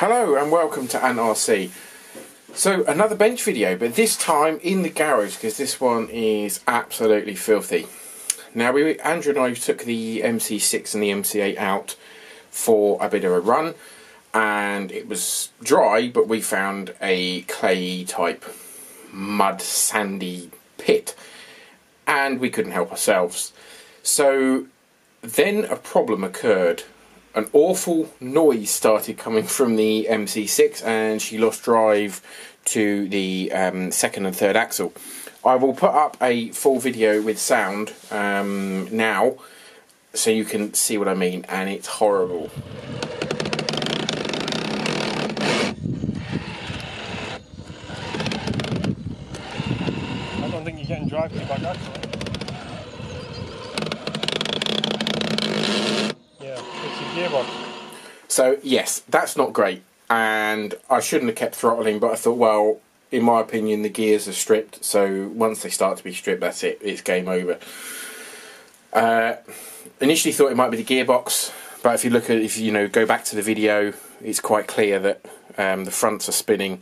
Hello and welcome to AntRC. So another bench video, but this time in the garage because this one is absolutely filthy. Now Andrew and I took the MC6 and the MC8 out for a bit of a run and it was dry, but we found a clay type mud sandy pit and we couldn't help ourselves. So then a problem occurred. An awful noise started coming from the MC6 and she lost drive to the second and third axle. I will put up a full video with sound now so you can see what I mean, and it's horrible. I don't think you're getting drive to the back axle. Gearbox. So yes, that's not great, and I shouldn't have kept throttling, but I thought, well, in my opinion the gears are stripped, so once they start to be stripped, that's it, it's game over. Initially thought it might be the gearbox, but if you look at, go back to the video, it's quite clear that the fronts are spinning.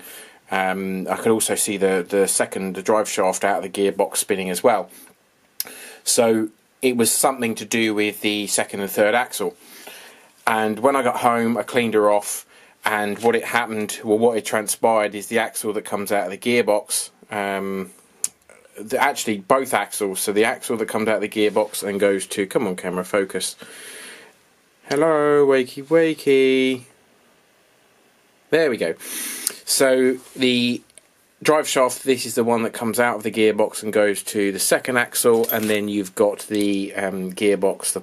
I could also see the drive shaft out of the gearbox spinning as well, so it was something to do with the second and third axle. And when I got home, I cleaned her off, and what had transpired is the axle that comes out of the gearbox, actually both axles, so the axle that comes out of the gearbox and goes to, come on camera, focus, hello, wakey wakey, there we go. So the drive shaft, this is the one that comes out of the gearbox and goes to the second axle, and then you've got the gearbox,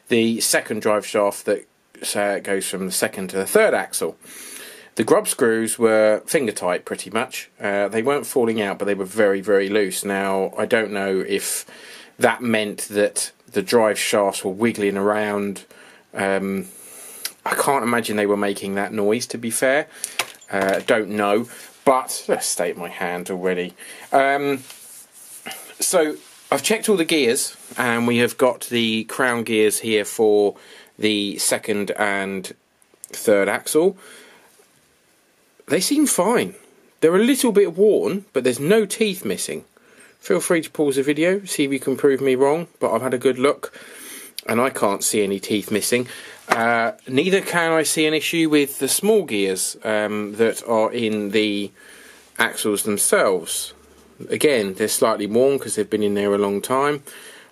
the second drive shaft that goes from the second to the third axle. The grub screws were finger tight pretty much. They weren't falling out, but they were very, very loose. Now, I don't know if that meant that the drive shafts were wiggling around. I can't imagine they were making that noise, to be fair. Don't know, but let's state my hand already. So I've checked all the gears, and we have got the crown gears here for the second and third axle. They seem fine. They're a little bit worn, but there's no teeth missing. Feel free to pause the video, see if you can prove me wrong, but I've had a good look and I can't see any teeth missing. Neither can I see an issue with the small gears that are in the axles themselves. Again, they're slightly worn because they've been in there a long time,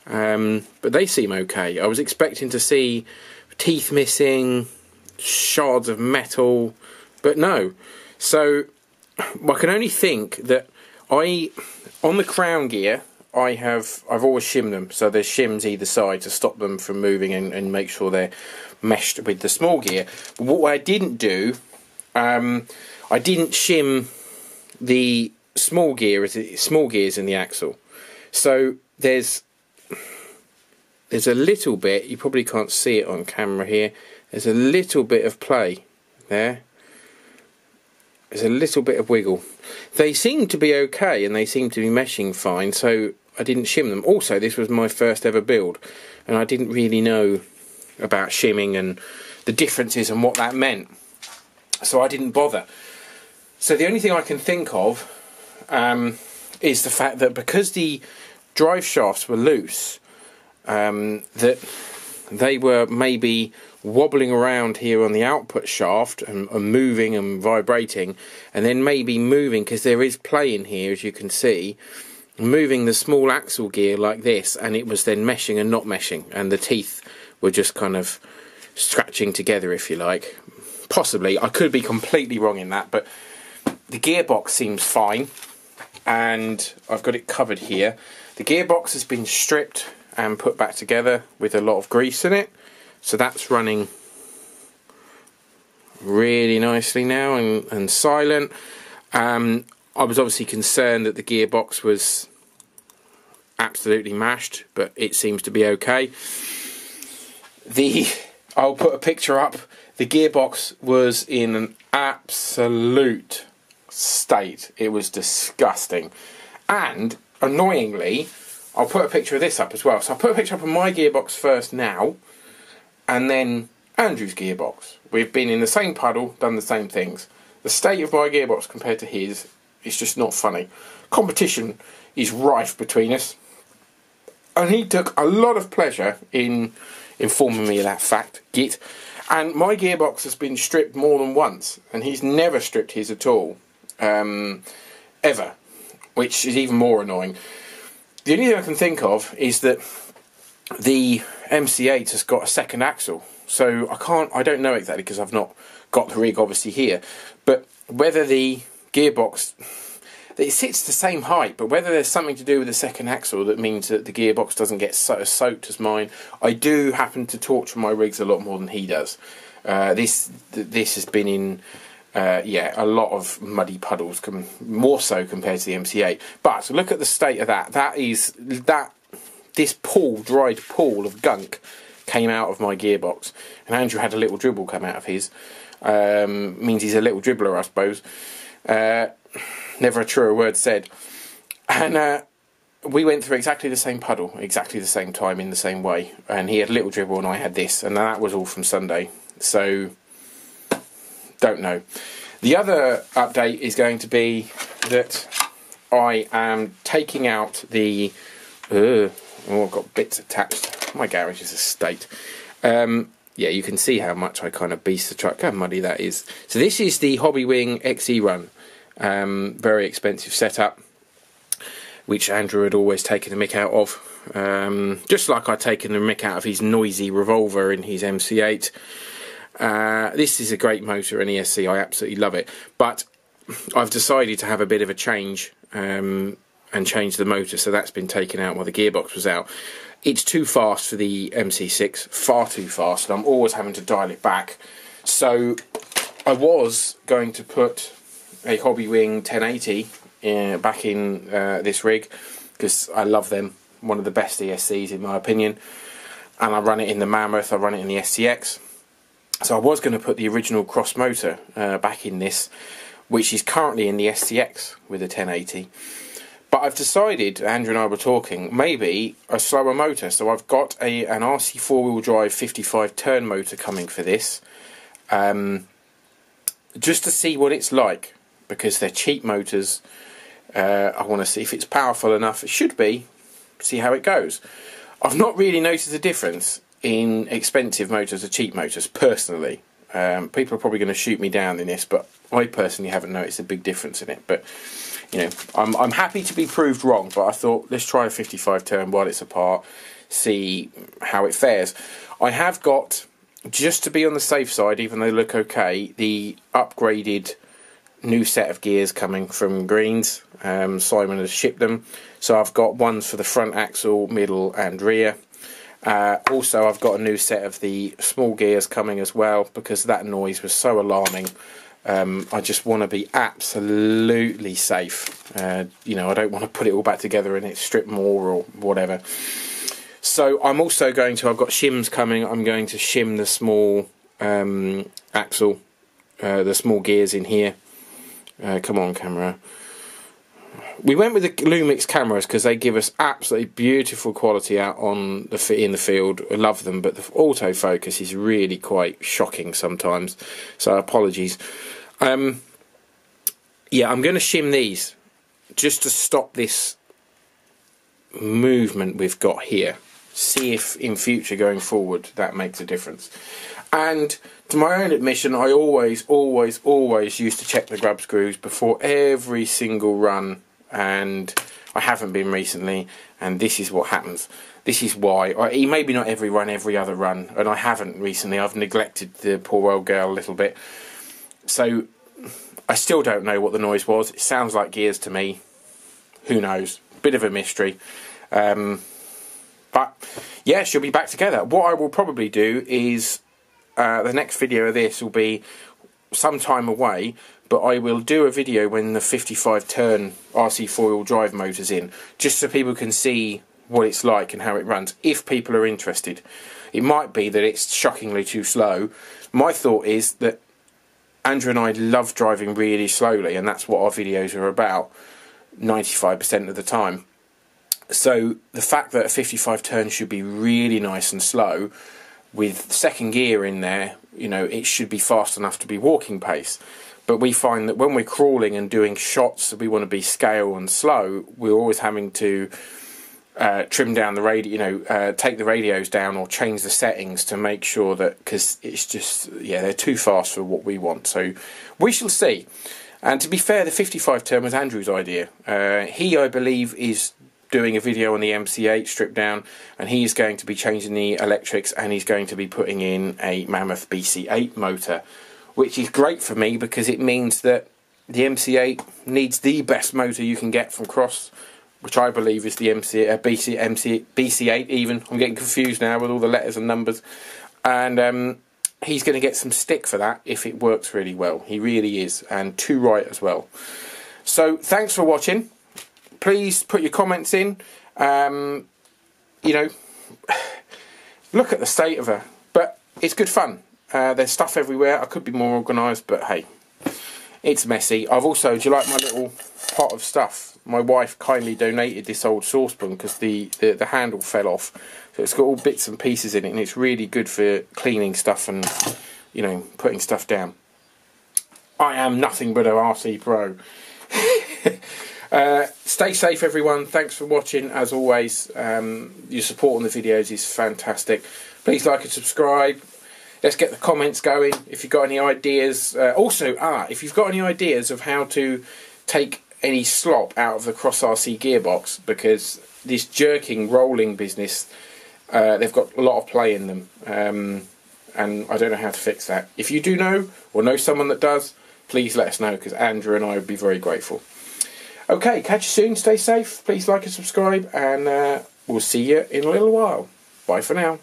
but they seem okay. I was expecting to see teeth missing, shards of metal, but no. So I can only think that on the crown gear, I've always shimmed them, so there's shims either side to stop them from moving and make sure they're meshed with the small gear. But what I didn't do, I didn't shim the small gears in the axle. So there's a little bit, you probably can't see it on camera here, there's a little bit of play there. There's a little bit of wiggle. They seem to be okay and they seem to be meshing fine, so I didn't shim them. Also, this was my first ever build and I didn't really know about shimming and the differences and what that meant, so I didn't bother. So the only thing I can think of is the fact that because the drive shafts were loose, that they were maybe wobbling around here on the output shaft and moving and vibrating, and then maybe moving, because there is play in here as you can see, moving the small axle gear like this, and it was then meshing and not meshing, and the teeth were just kind of scratching together, if you like. Possibly, I could be completely wrong in that, but the gearbox seems fine and I've got it covered here. The gearbox has been stripped and put back together with a lot of grease in it, so that's running really nicely now and silent. I was obviously concerned that the gearbox was absolutely mashed, but it seems to be okay. I'll put a picture up. The gearbox was in an absolute state. It was disgusting, and annoyingly, I'll put a picture of this up as well. So I'll put a picture up of my gearbox first now, and then Andrew's gearbox. We've been in the same puddle, done the same things. The state of my gearbox compared to his is just not funny. Competition is rife between us. And he took a lot of pleasure in informing me of that fact, Git. And my gearbox has been stripped more than once, and he's never stripped his at all. Ever. Which is even more annoying. The only thing I can think of is that the MC8 has got a second axle. So I don't know exactly because I've not got the rig obviously here. But whether the gearbox, it sits the same height, but whether there's something to do with the second axle that means that the gearbox doesn't get so soaked as mine. I do happen to torture my rigs a lot more than he does. This has been in a lot of muddy puddles, more so compared to the MC8. But look at the state of that. This dried pool of gunk came out of my gearbox, and Andrew had a little dribble come out of his. Means he's a little dribbler, I suppose. Never a truer word said. And we went through exactly the same puddle, exactly the same time, in the same way. And he had a little dribble and I had this, and that was all from Sunday. So, don't know. The other update is going to be that I am taking out the... I've got bits attached. My garage is a state. Yeah, you can see how much I kind of beast the truck. How muddy that is. So this is the Hobbywing XE Run. Very expensive setup, which Andrew had always taken the mick out of. Just like I'd taken the mick out of his noisy Revolver in his MC8. This is a great motor, an ESC. I absolutely love it. But I've decided to have a bit of a change and change the motor, so that's been taken out while the gearbox was out. It's too fast for the MC6, far too fast, and I'm always having to dial it back. So I was going to put a Hobbywing 1080 back in this rig, because I love them, one of the best ESCs in my opinion, and I run it in the Mammoth, I run it in the SCX. So I was going to put the original cross motor back in this, which is currently in the SCX with a 1080. But I've decided, Andrew and I were talking, maybe a slower motor. So I've got an RC 4-wheel drive 55 turn motor coming for this. Just to see what it's like, because they're cheap motors. I want to see if it's powerful enough. It should be. See how it goes. I've not really noticed a difference in expensive motors or cheap motors, personally. People are probably going to shoot me down in this, but I personally haven't noticed a big difference in it. But you know, I'm happy to be proved wrong, but I thought let's try a 55 turn while it's apart, see how it fares. I have got, just to be on the safe side, even though they look okay, the upgraded new set of gears coming from Greens. Simon has shipped them, so I've got ones for the front axle, middle and rear. Also I've got a new set of the small gears coming as well, because that noise was so alarming. I just want to be absolutely safe. You know, I don't want to put it all back together and it strip more or whatever. So I'm also going to, I've got shims coming, I'm going to shim the small axle, the small gears in here. Come on, camera. We went with the Lumix cameras because they give us absolutely beautiful quality out on in the field. I love them, but the autofocus is really quite shocking sometimes. So apologies. Yeah, I'm going to shim these just to stop this movement we've got here. See if in future going forward that makes a difference. And to my own admission, I always used to check the grub screws before every single run, and I haven't been recently, and this is what happens. This is why. Maybe not every run, every other run, and I haven't recently. I've neglected the poor old girl a little bit. So I still don't know what the noise was. It sounds like gears to me. Who knows? Bit of a mystery. But yeah, she'll be back together. What I will probably do is the next video of this will be some time away, but I will do a video when the 55 turn RC 4-wheel drive motor's in, just so people can see what it's like and how it runs, if people are interested. It might be that it's shockingly too slow. My thought is that Andrew and I love driving really slowly, and that's what our videos are about 95% of the time. So the fact that a 55 turn should be really nice and slow, with second gear in there, you know, it should be fast enough to be walking pace. But we find that when we're crawling and doing shots that we want to be scale and slow, we're always having to trim down the radio, you know, take the radios down or change the settings to make sure that, because it's just, yeah, they're too fast for what we want. So we shall see. And to be fair, the 55 turn was Andrew's idea. He, I believe, is doing a video on the MC8 stripped down, and he is going to be changing the electrics, and he's going to be putting in a Mammoth BC8 motor, which is great for me because it means that the MC8 needs the best motor you can get from Cross, which I believe is the BC8 even. I'm getting confused now with all the letters and numbers. And he's going to get some stick for that if it works really well. He really is, and too right as well. So thanks for watching. Please put your comments in. You know, look at the state of her. But it's good fun. There's stuff everywhere. I could be more organised, but hey, it's messy. I've also, do you like my little pot of stuff? My wife kindly donated this old saucepan because the handle fell off. So it's got all bits and pieces in it, and it's really good for cleaning stuff and, you know, putting stuff down. I am nothing but a RC pro. Stay safe, everyone. Thanks for watching. As always, your support on the videos is fantastic. Please like and subscribe. Let's get the comments going. If you've got any ideas, also, if you've got any ideas of how to take any slop out of the Cross RC gearbox, because this jerking rolling business, they've got a lot of play in them, and I don't know how to fix that. If you do know, or know someone that does, please let us know, because Andrew and I would be very grateful. Okay, catch you soon. Stay safe. Please like and subscribe, and we'll see you in a little while. Bye for now.